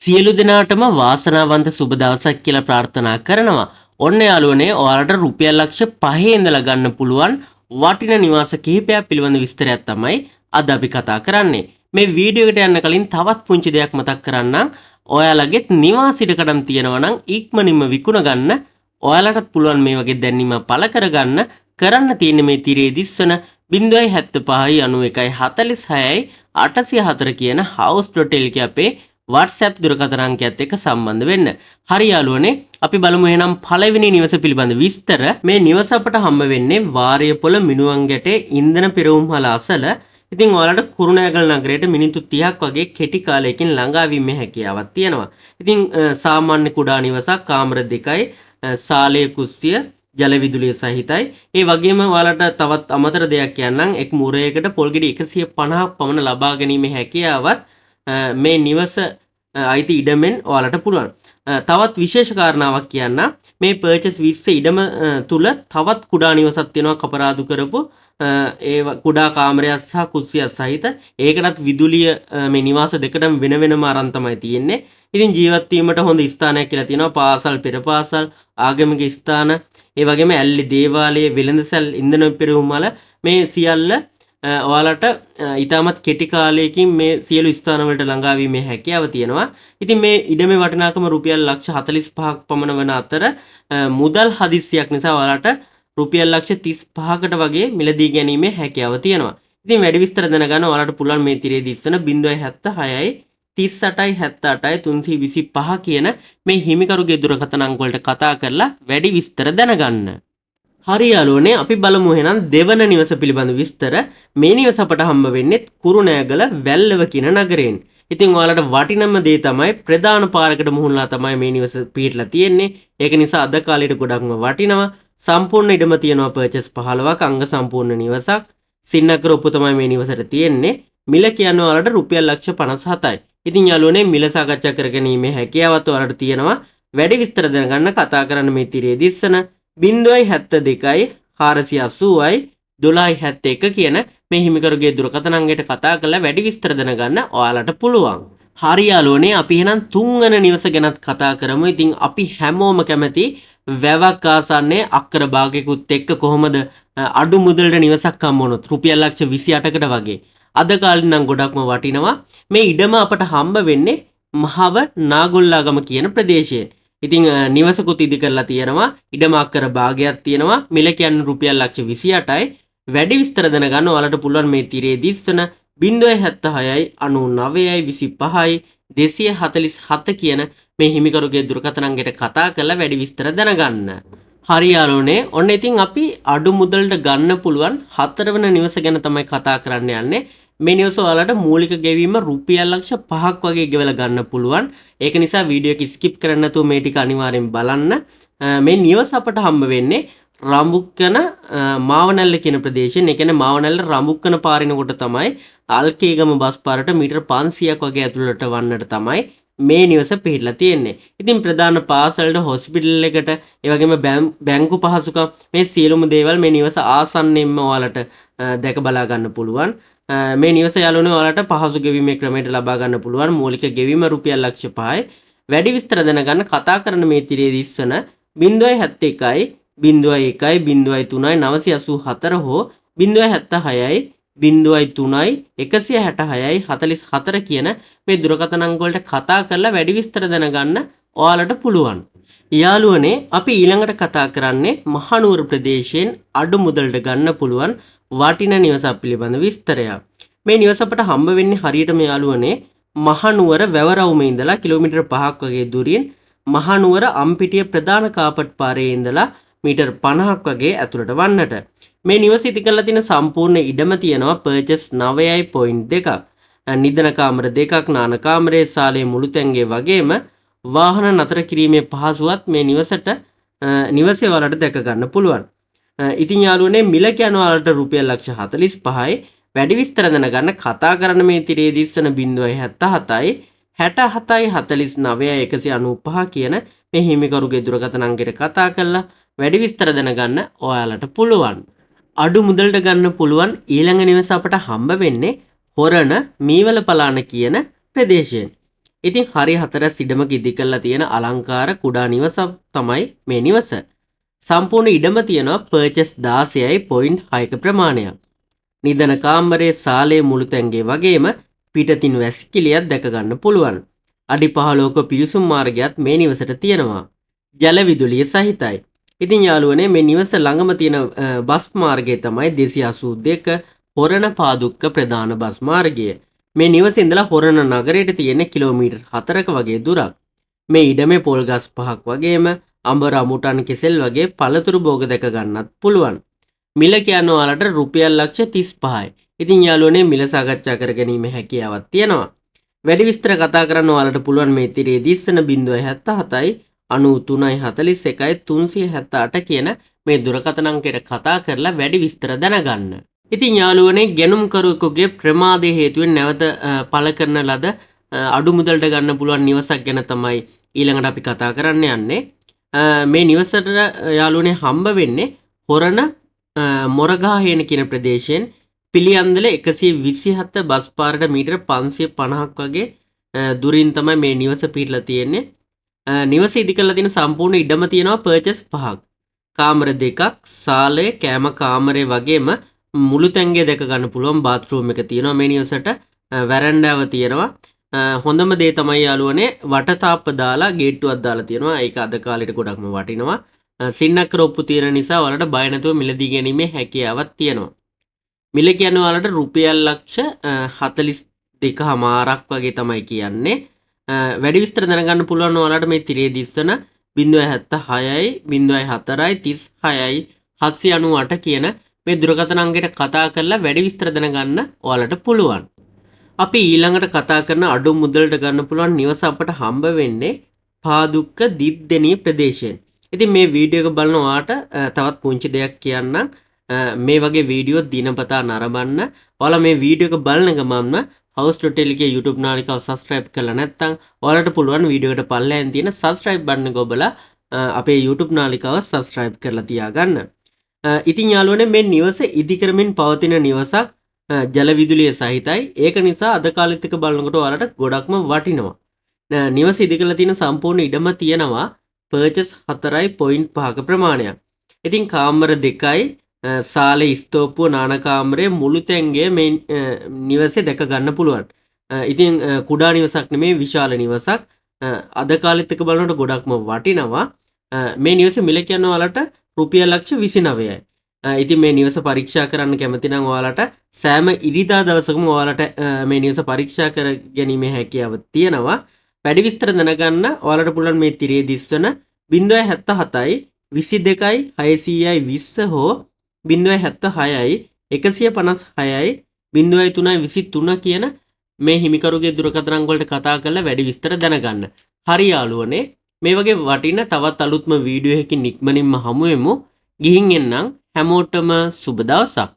සියලු දෙනාටම වාසනාවන්ත සුබ දවසක් කියලා ප්‍රාර්ථනා කරනවා. ඔන්න යාළුවනේ ඔයාලට රුපියල් ලක්ෂ 5 ඉඳලා ගන්න පුළුවන් වටින නිවාස කිහිපයක් පිළිබඳ විස්තරයක් තමයි අද අපි කතා කරන්නේ. මේ වීඩියෝ එකට යන්න කලින් තවත් පුංචි දෙයක් මතක් කරන්නම්. ඔයාලගේ නිවාස ඉඩකඩම් තියෙනවා නම් ඉක්මනින්ම විකුණ ගන්න. ඔයාලටත් පුළුවන් මේ වගේ දැනීම පළ කරගන්න. කරන්න තියෙන්නේ මේ තිරේ දිස්වන 075 91 46 804 කියන house.lk අපේ WhatsApp දුරකථන අංකයත් එක්ක සම්බන්ධ වෙන්න. හරි යාළුවනේ අපි බලමු එහෙනම් පළවෙනි නිවස පිළිබඳ විස්තර. මේ නිවස අපට හම්බ වෙන්නේ වාරියපොළ මිනුවන් ගැටේ ඉන්ධන පෙරවුම්හල අසල. ඉතින් ඔයාලට කුරුණෑගල නගරයට මිනිත්තු 30ක් වගේ කෙටි කාලයකින් ළඟා වීමේ හැකියාවක් තියෙනවා. ඉතින් සාමාන්‍ය කුඩා නිවසක් කාමර දෙකයි සාලය කුස්සිය ජල විදුලිය සහිතයි. ඒ වගේම ඔයාලට තවත් අමතර දෙයක් කියන්නම් එක් මුරයකට පොල් ගෙඩි 150ක් පමණ ලබා ගැනීමේ හැකියාවත් මේ නිවස අයිති ඉඩමෙන් ඔයාලට පුළුවන්. තවත් විශේෂ කාරණාවක් කියන්න මේ පර්චස් 20 ඉඩම තුල තවත් කුඩා නිවසක් තියෙනවා කපරාදු කරපු ඒ කුඩා කාමරයක් සහ කුස්සියක් සහිත. ඒකටත් විදුලිය මේ නිවාස දෙකටම වෙන වෙනම අරන් තමයි තියෙන්නේ. ඉතින් ජීවත් වීමට හොඳ ස්ථානයක් කියලා තියෙනවා. පාසල් පෙර පාසල් ආගමික ස්ථාන ඒ වගේම ඇල්ලි දේවාලයේ වෙළඳසැල් ඉන්ධන පෙරහුම්වල මේ සියල්ල ඔයාලට ඉතාමත් කෙටි කාලයකින් මේ සියලු ස්ථානවලට ළඟා වීමේ හැකියාව තියෙනවා. ඉතින් මේ ඉඩමේ වටිනාකම රුපියල් ලක්ෂ 45ක් පමණ වන අතර මුදල් හදිස්සියක් නිසා ඔයාලට රුපියල් ලක්ෂ 35කට වගේ මිලදී ගැනීමේ හැකියාව තියෙනවා. ඉතින් වැඩි විස්තර දැනගන්න ඔයාලට පුළුවන් මේ තිරේ දිස්සන 076යි 38යි 78යි 325 කියන මේ හිමිකරුගේ දුරකථන අංක වලට කතා කරලා වැඩි විස්තර දැනගන්න. හරි යාළුවනේ අපි බලමු එහෙනම් දෙවන නිවස පිළිබඳ විස්තර. මේ නිවස අපට හම්බ වෙන්නේ කුරුණෑගල වැල්ලව කියන නගරයෙන්. ඉතින් ඔයාලට වටිනම දේ තමයි ප්‍රධාන පාරකට මුහුණලා තමයි මේ නිවස පිහිටලා තියෙන්නේ. ඒක නිසා අද කාලේට ගොඩක්ම වටිනවා. සම්පූර්ණ ඉඩම තියෙනවා පර්චස් 15ක් අංග සම්පූර්ණ නිවසක්. සින්නකර ඔප්පු තමයි මේ නිවසට තියෙන්නේ. මිල කියන්නේ ඔයාලට රුපියල් ලක්ෂ 57යි. ඉතින් යාළුවනේ මිල සාකච්ඡා කරගැනීමේ හැකියාවත් ඔයාලට තියෙනවා. වැඩි විස්තර දැනගන්න කතා කරන්න මේ තිරේ දිස්සන 072යි 480යි 1271 කියන මේ හිමිකරුගේ දුරකථන අංකයට කතා කරලා වැඩි විස්තර දැනගන්න ඔයාලට පුළුවන්. හරි යාළුවනේ අපි එහෙනම් තුන්වන නිවස ගැනත් කතා කරමු. ඉතින් අපි හැමෝම කැමති වැවක් ආසන්නේ අක්කර භාගයකුත් එක්ක කොහොමද අඩු මුදලට නිවසක් හම්බ වුණොත් රුපියල් ලක්ෂ 28කට වගේ. අද කාලේ නම් ගොඩක්ම වටිනවා. මේ ඉඩම අපට හම්බ වෙන්නේ මහව නාගොල්ලාගම කියන ප්‍රදේශයේ. ඉතින් නිවසකුත් ඉදි කරලා තියෙනවා. ඉඩම අක්කර භාගයක් තියෙනවා. මිල කියන්නේ රුපියල් ලක්ෂ 28යි. වැඩි විස්තර දැනගන්න ඔයාලට පුළුවන් මේ තිරේ දිස්සන 076යි 99යි 25යි 247 කියන මේ හිමිකරුගේ දුරකථන අංකයට කතා කරලා වැඩි විස්තර දැනගන්න. හරි යාළුවනේ ඔන්න ඉතින් අපි අඩු මුදලට ගන්න පුළුවන් හතරවන නිවස ගැන තමයි කතා කරන්න යන්නේ. මේ නිවස ඔයාලට මූලික ගෙවීම රුපියල් ලක්ෂ 5ක් වගේ ගෙවලා ගන්න පුළුවන්. ඒක නිසා වීඩියෝ එක ස්කිප් කරන්න නැතුව මේ ටික අනිවාර්යෙන් බලන්න. මේ නිවස අපට හම්බ වෙන්නේ රඹුක්කන මාවනැල්ල කියන ප්‍රදේශයෙන්. ඒ කියන්නේ මාවනැල්ල රඹුක්කන පාරිනකොට තමයි අල්කේගම බස් පාරට මීටර් 500ක් වගේ ඇතුළට වන්නට තමයි මේ නිවස පිහිටලා තියෙන්නේ. ඉතින් ප්‍රධාන පාසලට හොස්පිටල් එකට ඒ වගේම බැංකු පහසුකම් මේ සියලුම දේවල් මේ නිවස ආසන්නයෙන්ම ඔයාලට දැක බලා ගන්න පුළුවන්. මේ නිවස යාළුවනේ ඔයාලට පහසු ගෙවීමේ ක්‍රමයට ලබා ගන්න පුළුවන්. මූලික ගෙවීම රුපියල් ලක්ෂ 5යි. වැඩි විස්තර දැනගන්න කතා කරන මේ තිරේ දිස්වන 071යි 01යි 03යි 984 හෝ 076යි 03යි 166යි 44 කියන මේ දුරකථන අංක වලට කතා කරලා වැඩි විස්තර දැනගන්න ඔයාලට පුළුවන්. යාළුවනේ අපි ඊළඟට කතා කරන්නේ මහනුවර ප්‍රදේශයෙන් අඩු මුදලට ගන්න පුළුවන් වටින නිවසක් පිළිබඳ විස්තරයක්. මේ නිවස අපට හම්බ වෙන්නේ හරියටම යාළුවනේ මහනුවර වැවරවුමේ ඉඳලා කිලෝමීටර් 5ක් වගේ දුරින් මහනුවර අම්පිටිය ප්‍රධාන කාපට් පාරේ ඉඳලා මීටර් 50ක් වගේ ඇතුළට වන්නට. මේ නිවස ඉදි කරලා තියෙන සම්පූර්ණ ඉඩම තියෙනවා පර්චස් 9.2ක්. නිදන කාමර දෙකක් නාන කාමරයේ සාලේ මුළු තැන්ගේ වගේම වාහන නතර කිරීමේ පහසුවත් මේ නිවසේ වලට දැක ගන්න පුළුවන්. ඉතින් යාළුවනේ මිල කියන වලට රුපියල් ලක්ෂ 45යි. වැඩි විස්තර දැනගන්න කතා කරන්න මේ තිරේ දිස්සන 077යි 67යි 49යි 195 කියන මේ හිමිකරුගේ දුරකථන අංකයට කතා කරලා වැඩි විස්තර දැනගන්න ඔයාලට පුළුවන්. අඩු මුදලට ගන්න පුළුවන් ඊළඟ නිවස අපට හම්බ වෙන්නේ හොරණ මීවල පලාන කියන ප්‍රදේශයෙන්. ඉතින් හරි 4 ඉඩමක ඉදි කරලා තියෙන අලංකාර කුඩා නිවසක් තමයි මේ නිවස. සම්පූර්ණ ඉඩම තියෙනවා පර්චස් 16.6ක ප්‍රමාණයක්. නිදන කාමරයේ සාලේ මුළුතැන්ගේ වගේම පිටතින් වැසිකිළියක් දැක ගන්න පුළුවන්. අඩි 15ක පිවිසුම් මාර්ගයක් මේ නිවසට තියෙනවා. ජල විදුලිය සහිතයි. ඉතින් යාළුවනේ මේ නිවස ළඟම තියෙන බස් මාර්ගය තමයි 282 හොරණ පාදුක්ක ප්‍රධාන බස් මාර්ගය. මේ නිවසේ ඉඳලා හොරණ නගරයට තියෙන කිලෝමීටර් 4ක වගේ දුරක්. මේ ඉඩමේ පොල් ගස් 5ක් වගේම අඹ රමුටන් කෙසෙල් වගේ පළතුරු භෝග දැක ගන්නත් පුළුවන්. මිල කියන්නේ ඔයාලට රුපියල් ලක්ෂ 35යි. ඉතින් යාළුවනේ මිල සාකච්ඡා කර ගැනීම හැකියාවක් තියෙනවා. වැඩි විස්තර කතා කරන්න ඔයාලට පුළුවන් මේ තිරේ දිස්සන 077යි 9341යි 378 කියන මේ දුරකථන අංකයට කතා කරලා වැඩි විස්තර දැනගන්න. ඉතින් යාළුවනේ ගැනුම්කරුවෙකුගේ ප්‍රමාදයේ හේතුවෙන් නැවත පළ කරන ලද අඩු මුදලට ගන්න පුළුවන් නිවසක් ගැන තමයි ඊළඟට අපි කතා කරන්න යන්නේ. මේ නිවසට යාළුවනේ හම්බ වෙන්නේ හොරණ මොරගහේන කියන ප්‍රදේශයෙන් පිළියන්දල 127 බස් පාරට මීටර 550ක් වගේ දුරින් තමයි මේ නිවස පිහිටලා තියෙන්නේ. නිවස ඉදි කරලා තියෙන සම්පූර්ණ ඉඩම තියෙනවා පර්චස් 5ක්. කාමර දෙකක්, සාලය, කෑම කාමරය වගේම මුළු තැන්ගේ දැක ගන්න පුළුවන් බාත්රූම් එක තියෙනවා මේ නිවසට. වැරන්ඩාව තියෙනවා. හොඳම දේ තමයි යාළුවනේ වටතාප්ප දාලා ගේට්ටුවක් දාලා තියෙනවා. ඒක අද කාලේට ගොඩක්ම වටිනවා. සින්නක්කර ඔප්පු තියෙන නිසා ඔයාලට බය නැතුව මිලදී ගැනීමේ හැකියාවක් තියෙනවා. මිල කියන්නේ ඔයාලට රුපියල් ලක්ෂ 42මාරක් වගේ තමයි කියන්නේ. වැඩි විස්තර දැනගන්න පුළුවන් ඔයාලට මේ තිරේ දිස්සන 076යි 04යි 36යි 798 කියන මේ දුරකථන අංකයට කතා කරලා වැඩි විස්තර දැනගන්න ඔයාලට පුළුවන්. අපි ඊළඟට කතා කරන අඩු මුදලට ගන්න පුළුවන් නිවස අපට හම්බ වෙන්නේ පාදුක්ක දිද්දෙනිය ප්‍රදේශයෙන්. ඉතින් මේ වීඩියෝ එක බලන ඔයාට තවත් පුංචි දෙයක් කියන්නම්. මේ වගේ වීඩියෝ දිනපතා නරඹන්න. ඔයාලා මේ වීඩියෝ එක බලන ගමන්ම house.lk YouTube නාලිකාව subscribe කරලා නැත්නම් ඔයාලට පුළුවන් වීඩියෝ එකට පල්ලෙහෙන් තියෙන subscribe button එක ඔබලා අපේ YouTube නාලිකාව subscribe කරලා තියාගන්න. ඉතින් යාළුවනේ මේ නිවස ඉදි කරමින් පවතින නිවසක් ජල විදුලිය සහිතයි. ඒක නිසා අද කාලෙත් එක බලනකොට ඔයාලට ගොඩක්ම වටිනවා. නිවස ඉදි කරලා තියෙන සම්පූර්ණ ඉඩම තියෙනවා පර්චස් 4.5ක ප්‍රමාණයක්. ඉතින් කාමර දෙකයි සාලේ ස්තෝපුව නානකාමරයේ මුළු තැන්ගේ මේ නිවසේ දැක ගන්න පුළුවන්. ඉතින් කුඩා නිවසක් නෙමෙයි විශාල නිවසක්. අද කාලෙත් එක බලනකොට ගොඩක්ම වටිනවා. මේ නිවස මිල කියන්නේ ඔයාලට රුපියල් ලක්ෂ 29යි. ඉතින් මේ නිවස පරීක්ෂා කරන්න කැමති නම් ඔයාලට සෑම ඉරිදා දවසකම ඔයාලට මේ නිවස පරීක්ෂා කර ගැනීමේ හැකියාව තියෙනවා. වැඩි විස්තර දැනගන්න ඔයාලට පුළුවන් මේ තිරේ දිස්වන 077යි 22යි 620 හෝ 076යි 156යි 03යි 23 කියන මේ හිමිකරුගේ දුරකථන අංක වලට කතා කරලා වැඩි විස්තර දැනගන්න. හරි යාළුවනේ මේ වගේ වටින තවත් අලුත්ම වීඩියෝ එකකින් ඉක්මනින්ම හමු වෙමු. ගිහින් එන්නම් හැමෝටම සුබ දවසක්.